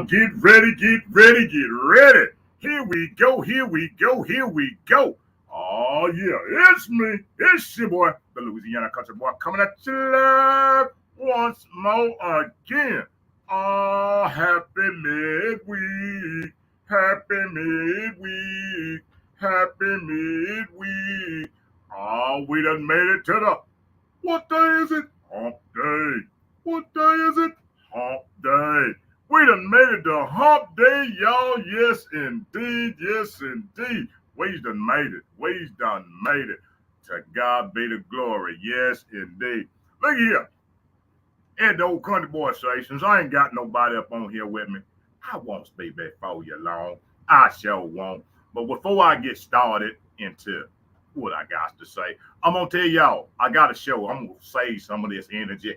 Get ready, get ready, get ready. Here we go, here we go, here we go. Oh, yeah, it's me. It's your boy, the Louisiana country boy, coming at you live once more again. Oh, happy midweek. Happy midweek. Happy midweek. Oh, we done made it to the, what day is it? Hump day. What day is it? Hump day. We done made it to hump day, y'all. Yes, indeed. Yes, indeed. We done made it. We done made it. To God be the glory. Yes, indeed. Look here. At the old country boy stations, I ain't got nobody up on here with me. I won't be before you long. I sure won't. But before I get started into what I got to say, I'm gonna tell y'all, I got a show. I'm gonna save some of this energy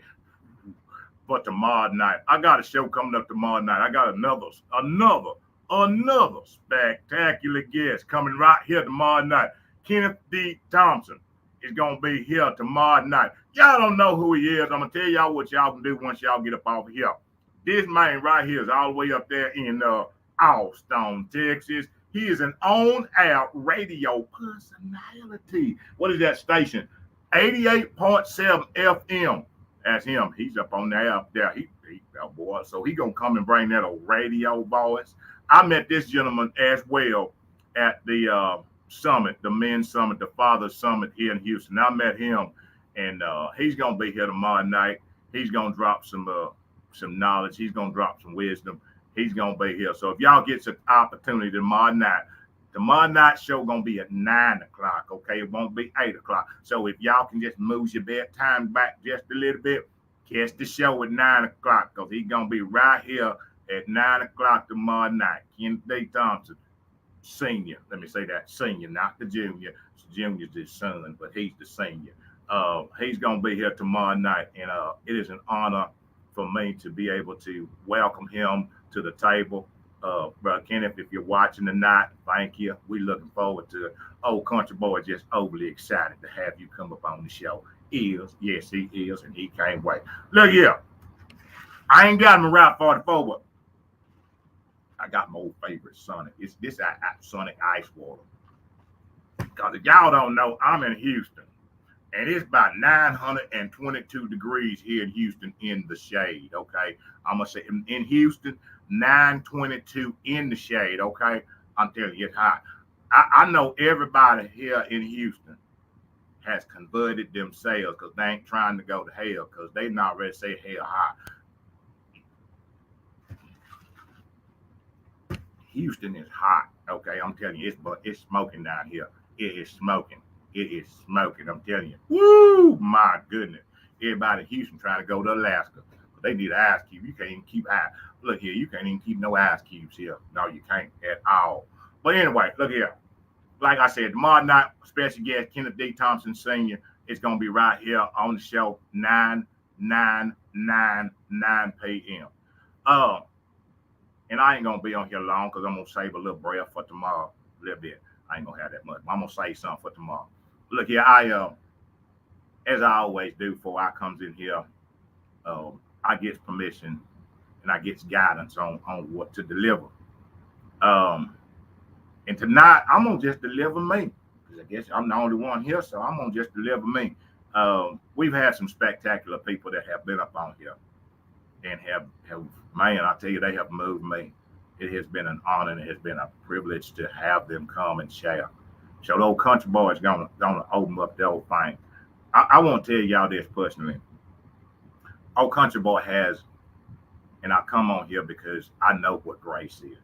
for tomorrow night. I got a show coming up tomorrow night. I got another spectacular guest coming right here tomorrow night. Kenneth D. Thompson is gonna be here tomorrow night. Y'all don't know who he is. I'm gonna tell y'all what y'all can do once y'all get up off of here. This man right here is all the way up there in Allstone, Texas. He is an on-air radio personality. What is that station? 88.7 FM. That's him. He's up on there up there. He that boy. So he gonna come and bring that old radio voice. I met this gentleman as well at the summit, the men's summit, the father summit here in Houston. I met him, and he's gonna be here tomorrow night. He's gonna drop some knowledge. He's gonna drop some wisdom. He's gonna be here. So if y'all get an opportunity tomorrow night show gonna be at 9 o'clock. Okay, it won't be 8 o'clock. So if y'all can just move your bedtime back just a little bit, catch the show at 9 o'clock, because he's gonna be right here at 9 o'clock tomorrow night. Kenneth D. Thompson, senior. Let me say that, senior, not the junior. Junior's his son, but he's the senior. He's gonna be here tomorrow night, and it is an honor for me to be able to welcome him to the table. Brother Kenneth, if you're watching tonight, thank you. We looking forward to it. Old country boy just overly excited to have you come up on the show. Yes, he is, and he can't wait. Look here, I ain't got him a Route 44, but I got my old favorite Sonic. It's this Sonic Ice Water. Because if y'all don't know, I'm in Houston, and it's about 922 degrees here in Houston in the shade, okay? I'm going to say in Houston, 922 in the shade, okay? I'm telling you, it's hot. I know everybody here in Houston has converted themselves because they ain't trying to go to hell, because they not ready to say hell hot. Houston is hot, okay? I'm telling you, it's smoking down here. It is smoking. It is smoking. I'm telling you. Woo! My goodness. Everybody in Houston trying to go to Alaska. They need an ice cube. You can't even keep ice. Look here, you can't even keep no ice cubes here. No, you can't at all. But anyway, look here. Like I said, tomorrow night, special guest Kenneth D. Thompson Sr. is going to be right here on the show, 9 p.m. And I ain't going to be on here long because I'm going to save a little breath for tomorrow. A little bit. I ain't going to have that much. But I'm going to save something for tomorrow. Look here, as I always do before I comes in here, I get permission and I get guidance on what to deliver. And tonight, I'm going to just deliver me. Because I guess I'm the only one here, so I'm going to just deliver me. We've had some spectacular people that have been up on here and have man, I tell you, they have moved me. It has been an honor and it has been a privilege to have them come and share. So the old country boy is gonna open up the old thing. I want to tell y'all this personally. Old country boy has, and I come on here because I know what grace is.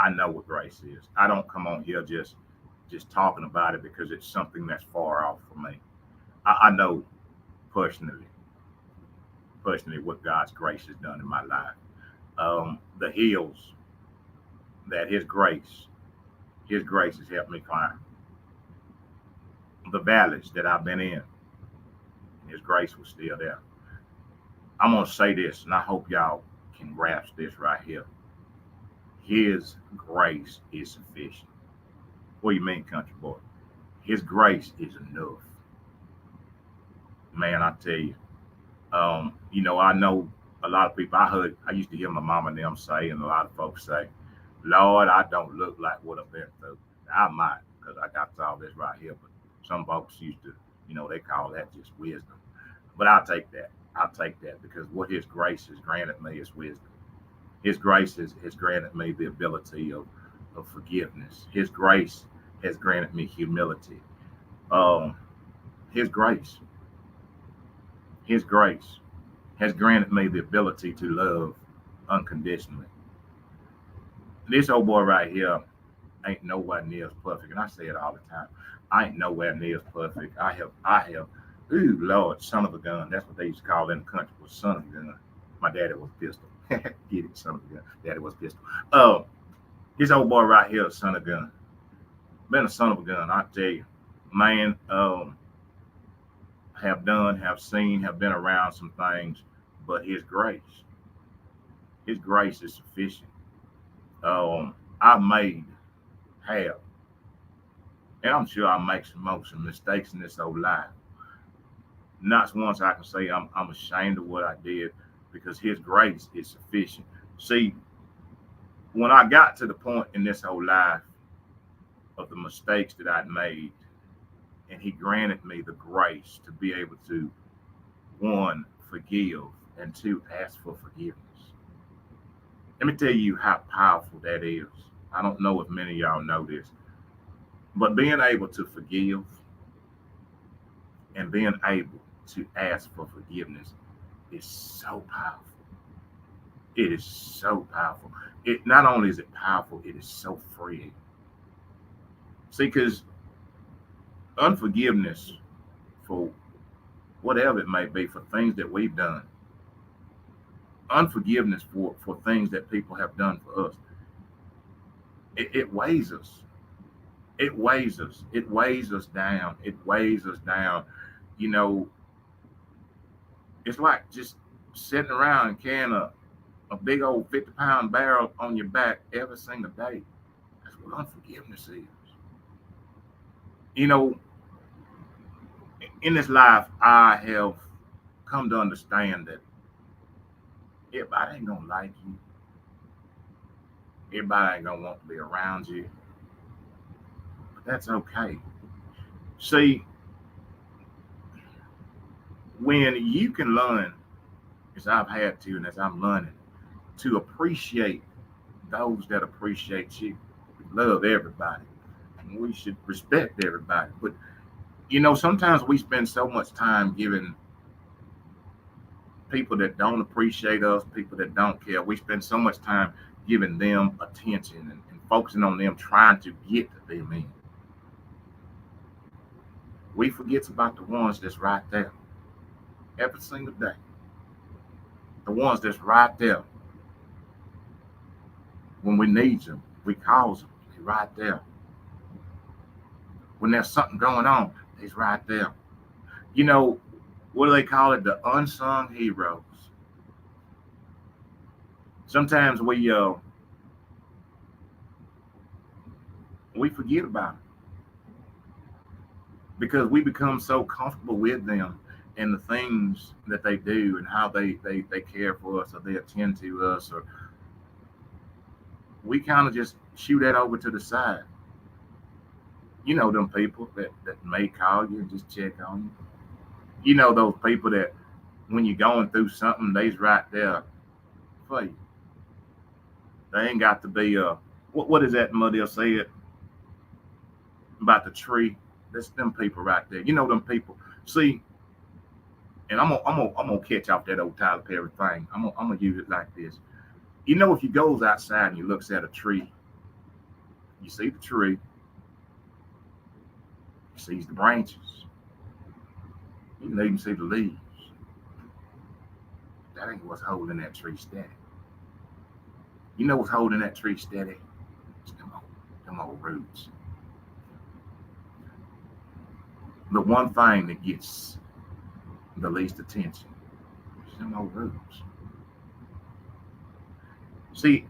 I know what grace is. I don't come on here just talking about it because it's something that's far off from me. I know personally what God's grace has done in my life. The hills that His grace has helped me climb. The valleys that I've been in, His grace was still there. I'm going to say this, and I hope y'all can grasp this right here. His grace is sufficient. What do you mean, country boy? His grace is enough. Man, I tell you, I know A lot of people I used to hear my mama and them say, and a lot of folks say, Lord, I don't look like what I've been through. I might, because I got all this right here, but some folks used to, they call that just wisdom. But I'll take that. I'll take that because what His grace has granted me is wisdom. His grace has granted me the ability of forgiveness. His grace has granted me humility. Um, His grace, His grace has granted me the ability to love unconditionally. This old boy right here ain't nowhere near as perfect, and I say it all the time. I ain't nowhere near as perfect. I have, ooh Lord, son of a gun. That's what they used to call in the country was son of a gun. My daddy was pistol. Get it, son of a gun. Daddy was pistol. This old boy right here, son of a gun. Been a son of a gun, I tell you, man. Have done, have seen, have been around some things, but His grace is sufficient. I made have, and I'm sure I make some mistakes in this old life. Not once I can say I'm ashamed of what I did because His grace is sufficient. See, when I got to the point in this whole life of the mistakes that I'd made, and He granted me the grace to be able to, one, forgive, and two, ask for forgiveness. Let me tell you how powerful that is. I don't know if many of y'all know this, but being able to forgive and being able to ask for forgiveness is so powerful. It is so powerful. It not only is it powerful, it is so freeing. See, because unforgiveness for whatever it may be, for things that we've done, unforgiveness for things that people have done for us, it weighs us. It weighs us. It weighs us down. It weighs us down. You know, it's like just sitting around and carrying a big old 50-pound barrel on your back every single day. That's what unforgiveness is. You know, in this life, I have come to understand that everybody ain't gonna like you. Everybody ain't gonna want to be around you. But that's okay. See, when you can learn, as I've had to, and as I'm learning, to appreciate those that appreciate you, love everybody. We should respect everybody. But sometimes we spend so much time giving people that don't appreciate us, people that don't care. We spend so much time giving them attention and focusing on them, trying to get them in. We forget about the ones that's right there every single day. The ones that's right there when we need them. We call them. They're right there. When there's something going on, they're right there. You know, what do they call it? The unsung heroes. Sometimes we forget about them because we become so comfortable with them and the things that they do and how they care for us or they attend to us, or we kind of just shoot that over to the side. Them people that may call you and just check on you. Those people that when you're going through something, they's right there for you. They ain't got to be what is that mother say it about the tree? That's them people right there. Them people. See, and I'm gonna catch off that old Tyler Perry thing. I'm gonna use it like this. If you goes outside and you looks at a tree, you see the tree, you see the branches, you can even see the leaves. That ain't what's holding that tree steady. What's holding that tree steady? It's them old roots. The one thing that gets the least attention is them old roots. See,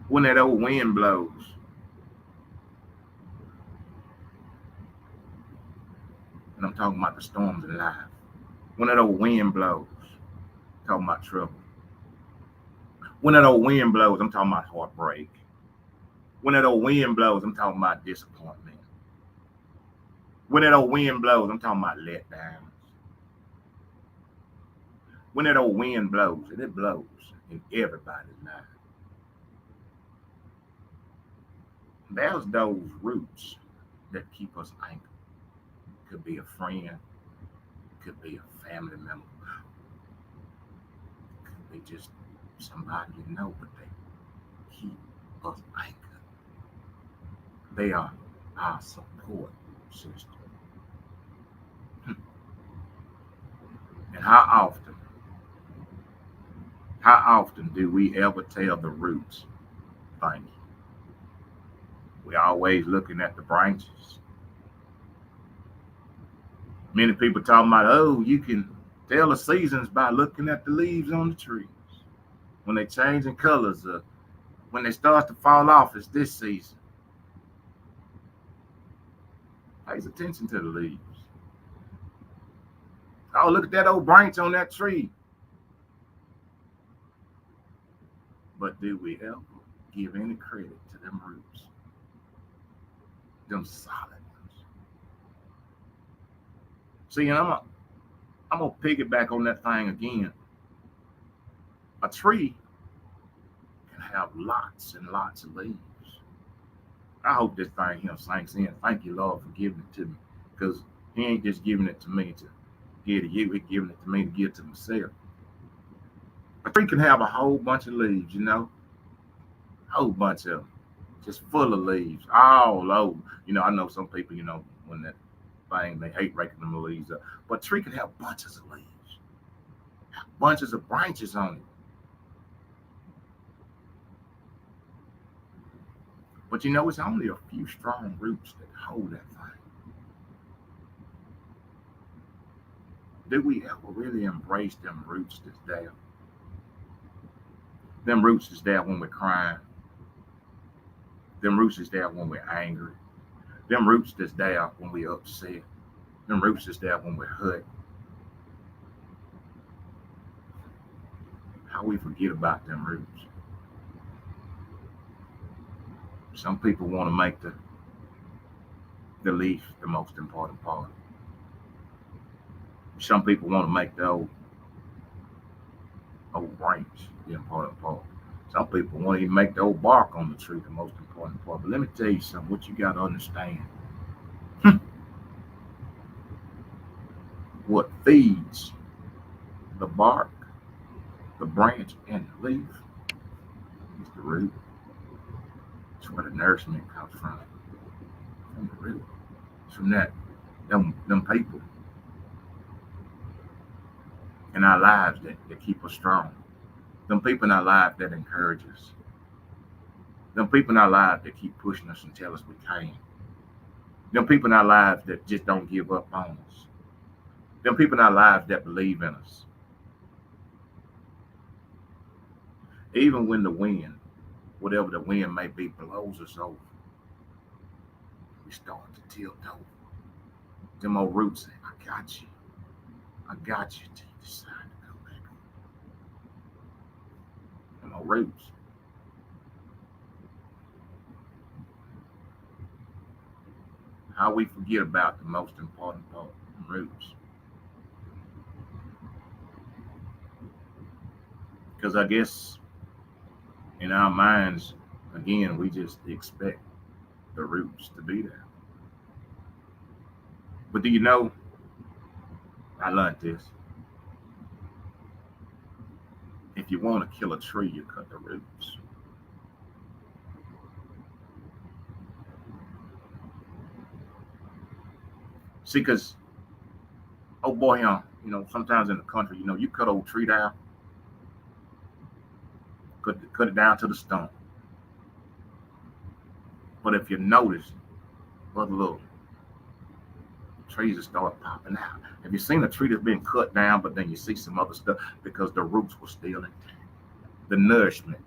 when that old wind blows, and I'm talking about the storms in life, when that old wind blows, talking about trouble. When that old wind blows, I'm talking about heartbreak. When that old wind blows, I'm talking about disappointment. When that old wind blows, I'm talking about letdowns. When that old wind blows, and it blows in everybody's life, there's those roots that keep us anchored. It could be a friend, it could be a family member, it could be just somebody you know, but they keep us anchored. They are our support system. And how often do we ever tell the roots thank you? We're always looking at the branches. Many people talking about, oh, you can tell the seasons by looking at the leaves on the trees. When they change in colors, when they start to fall off, it's this season. Pays attention to the leaves. Oh, look at that old branch on that tree. But do we ever give any credit to them roots? Them solid ones. See, and I'm gonna piggyback on that thing again. A tree can have lots and lots of leaves. I hope this thing here sinks in. Thank you, Lord, for giving it to me. Because he ain't just giving it to me to give to you, he's giving it to me to give to myself. A tree can have a whole bunch of leaves, a whole bunch of them. Just full of leaves, all over. I know some people, when that thing, they hate raking them leaves up. But a tree can have bunches of leaves, bunches of branches on it. But it's only a few strong roots that hold that thing. Do we ever really embrace them roots that's there? Them roots is there when we're crying. Them roots is there when we're angry. Them roots that's there when we're upset. Them roots is there when we're hurt. How we forget about them roots. Some people want to make the leaf the most important part. Some people want to make the old branch the important part. Some people want to even make the old bark on the tree the most important part. But let me tell you something, what you got to understand. What feeds the bark, the branch, and the leaf is the root. It's where the nourishment comes from the root. It's from them people in our lives that keep us strong. Them people in our lives that encourage us. Them people in our lives that keep pushing us and tell us we can. Them people in our lives that just don't give up on us. Them people in our lives that believe in us. Even when the wind, whatever the wind may be, blows us over, we start to tilt over. Them old roots say, I got you. I got you till you decide to come back. Them old roots. How we forget about the most important part, roots. Because I guess in our minds, again, we just expect the roots to be there. But do you know, I learned this. If you want to kill a tree, you cut the roots. See, because, oh boy, sometimes in the country, you cut old tree down, cut it down to the stump. But if you notice, other little trees will start popping out. Have you seen a tree that's been cut down, but then you see some other stuff because the roots were still intact? The nourishment.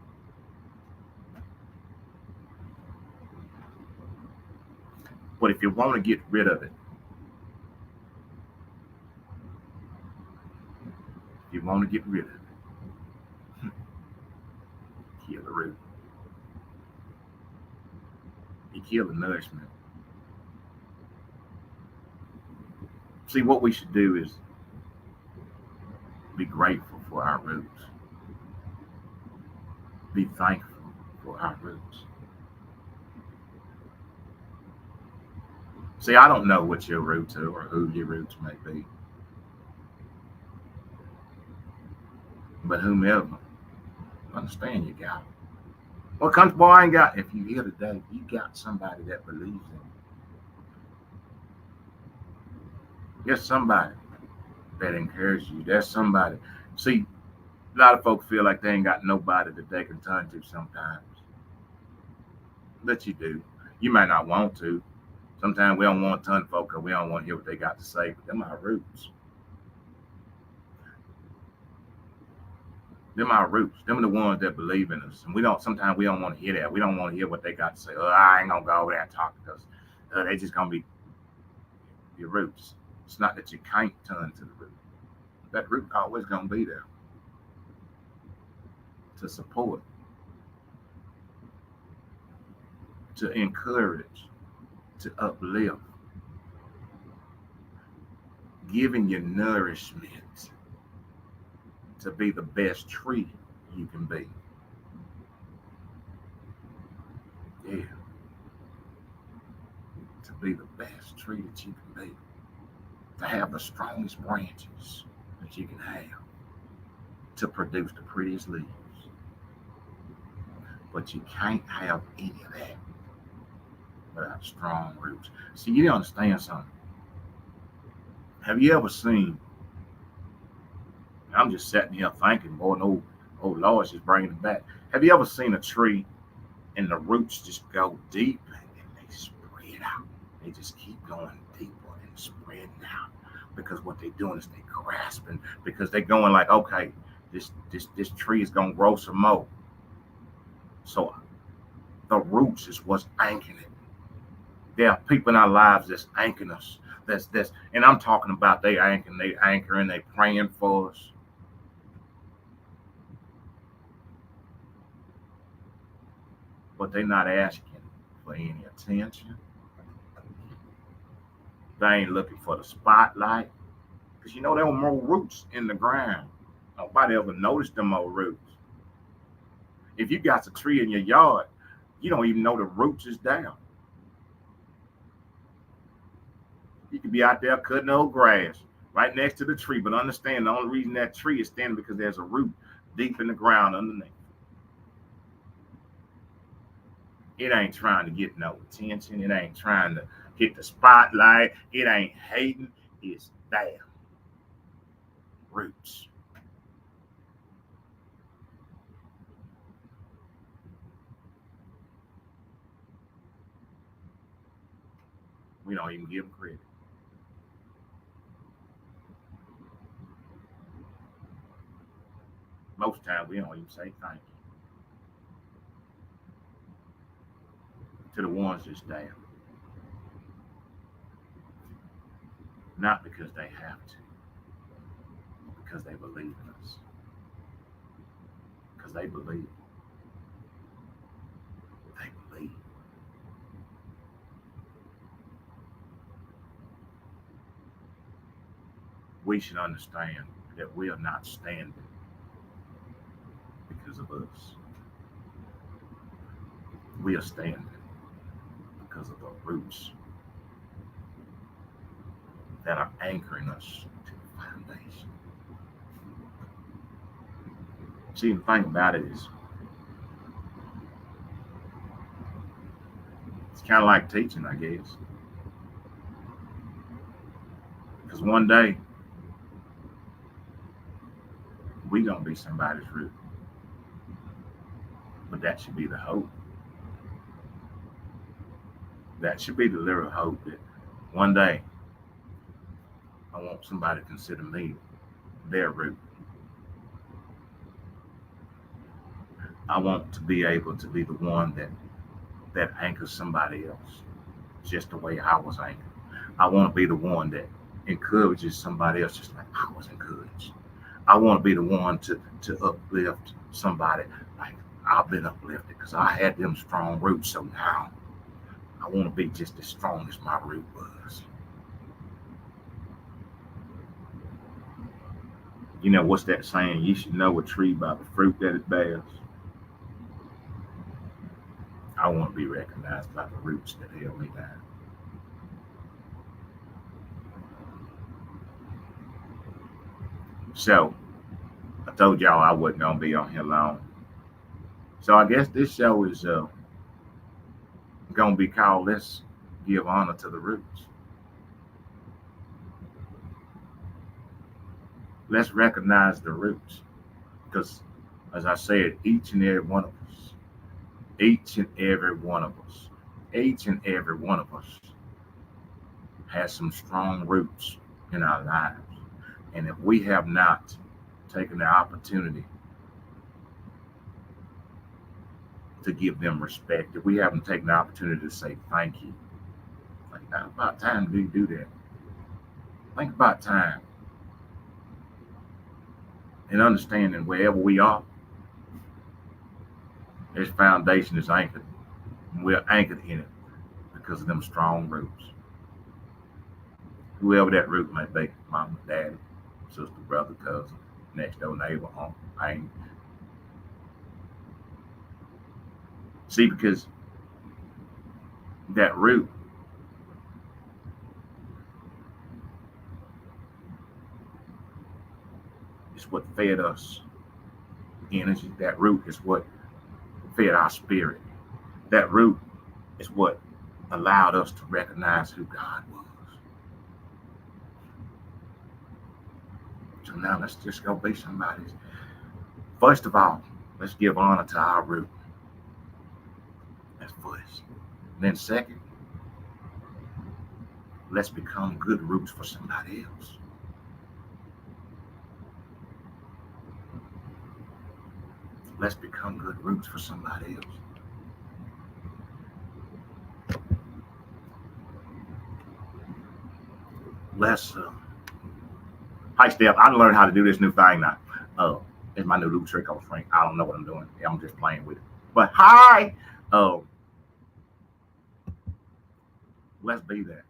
But if you want to get rid of it, the root. You kill the nourishment. See, what we should do is be grateful for our roots. Be thankful for our roots. See, I don't know what your roots are or who your roots may be. But whomever, understand you got it. Well, country boy, I ain't got. If you here today, you got somebody that believes in you. There's somebody that encourages you. There's somebody. See, a lot of folks feel like they ain't got nobody that they can turn to sometimes. But you do. You might not want to. Sometimes we don't want to turn to folk because we don't want to hear what they got to say. But them our roots. Them our roots. Them are the ones that believe in us. And we don't. Sometimes we don't want to hear that. We don't want to hear what they got to say. Oh, I ain't gonna go over there and talk because they just gonna be your roots. It's not that you can't turn to the root. That root always gonna be there to support, to encourage, to uplift, giving you nourishment to be the best tree you can be. Yeah. To be the best tree that you can be. To have the strongest branches that you can have. To produce the prettiest leaves. But you can't have any of that without strong roots. See, you don't understand something. Have you ever seen, I'm just sitting here thinking, boy, no, oh Lord, she's bringing it back. Have you ever seen a tree and the roots just go deep and they spread out? They just keep going deeper and spreading out because what they're doing is they're grasping because they're going like, okay, this tree is gonna grow some more. So the roots is what's anchoring it. There are people in our lives that's anchoring us. That's and I'm talking about they anchoring, they praying for us. But they're not asking for any attention. They ain't looking for the spotlight. Because you know there were more roots in the ground. Nobody ever noticed them more roots. If you got a tree in your yard, you don't even know the roots is down. You could be out there cutting old grass right next to the tree, but understand the only reason that tree is standing because there's a root deep in the ground underneath. It ain't trying to get no attention. It ain't trying to hit the spotlight. It ain't hating. It's there. Roots. We don't even give them credit. Most times we don't even say thank you to the ones that's there. Not because they have to, but because they believe in us. Because they believe. They believe. We should understand that we are not standing because of us. We are standing because of the roots that are anchoring us to the foundation. See, the thing about it is, it's kind of like teaching, I guess. Because one day, we gonna be somebody's root. But that should be the hope. That should be the literal hope that one day I want somebody to consider me their root. I want to be able to be the one that anchors somebody else, just the way I was anchored. I want to be the one that encourages somebody else, just like I was encouraged. I want to be the one to uplift somebody like I've been uplifted because I had them strong roots. So now I want to be just as strong as my root was. You know, what's that saying? You should know a tree by the fruit that it bears. I want to be recognized by the roots that held me down. So I told y'all I wasn't gonna be on here long. So I guess this show is gonna be called "Let's Give Honor to the Roots." Let's recognize the roots, because, as I said, each and every one of us, each and every one of us, each and every one of us has some strong roots in our lives, and if we have not taken the opportunity to give them respect, if we haven't taken the opportunity to say thank you, like now about time we do that. Think about time and understanding wherever we are, this foundation is anchored. We're anchored in it because of them strong roots. Whoever that root may be, mama, daddy, sister, brother, cousin, next door neighbor, uncle, aunt. See, because that root is what fed us energy. That root is what fed our spirit. That root is what allowed us to recognize who God was. So now let's just go be somebody's. First of all, let's give honor to our root. That's first. And then second, let's become good roots for somebody else. Let's become good roots for somebody else. Let's hi Steph, I learned how to do this new thing now. It's my new little trick on Frank. I don't know what I'm doing. I'm just playing with it. But hi, let's be there.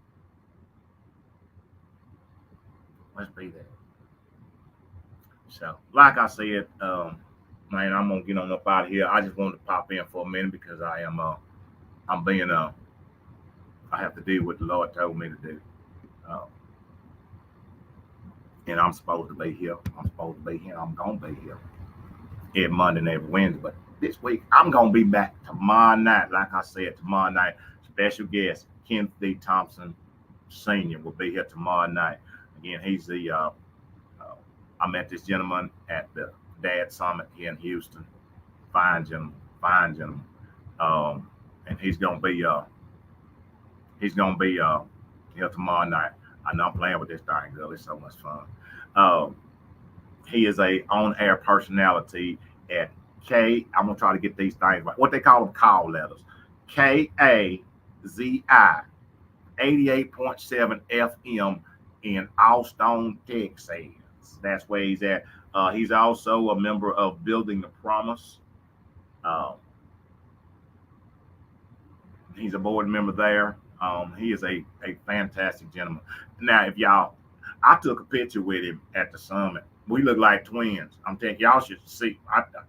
Let's be there. So, like I said, man, I'm gonna get on up out of here. I just wanted to pop in for a minute because I'm being I have to do what the Lord told me to do. Uh, and I'm supposed to be here. I'm supposed to be here. I'm gonna be here every Monday and every Wednesday. But this week I'm gonna be back tomorrow night. Like I said, tomorrow night, special guest Kenneth D. Thompson Sr. will be here tomorrow night. Again, he's the I met this gentleman at the Dad Summit here in Houston. Fine gentleman, fine gentleman. And he's gonna be here tomorrow night. I know I'm playing with this thing, girl. It's so much fun. Um, he is a on-air personality at K. I'm gonna try to get these things right. What they call them call letters. KAZI 88.7 FM in Austin, Texas. That's where he's at. He's also a member of Building the Promise. Uh, he's a board member there. He is a fantastic gentleman. Now, if y'all, I took a picture with him at the summit. We look like twins. I'm telling y'all should see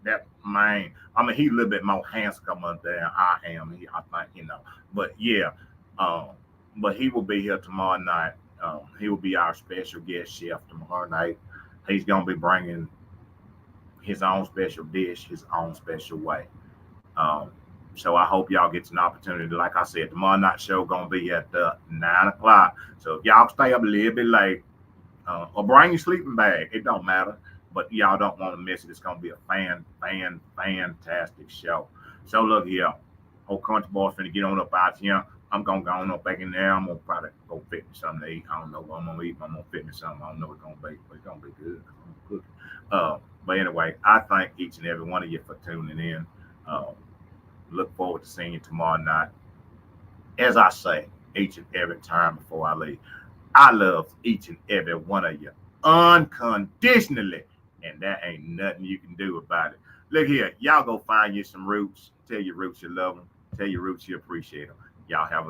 that man. I mean, he's a little bit more handsome up there than I am. I think, But yeah, but he will be here tomorrow night. He will be our special guest chef tomorrow night. He's gonna be bringing his own special dish, his own special way. Um, so I hope y'all get an opportunity. Like I said, tomorrow night show gonna be at 9 o'clock. So if y'all stay up a little bit late, or bring your sleeping bag, it don't matter. But y'all don't want to miss it. It's gonna be a fantastic show. So look here, old country boy's finna get on up out here. I'm gonna go on up back in there. I'm gonna probably go fit me something to eat. I don't know what I'm gonna eat. I'm gonna fit me something. I don't know what it's gonna be, but it's gonna be good. I'm gonna cook it. But anyway, I thank each and every one of you for tuning in. Look forward to seeing you tomorrow night. As I say each and every time before I leave, I love each and every one of you unconditionally, and there ain't nothing you can do about it. Look here, y'all go find you some roots. Tell your roots you love them. Tell your roots you appreciate them. Y'all have a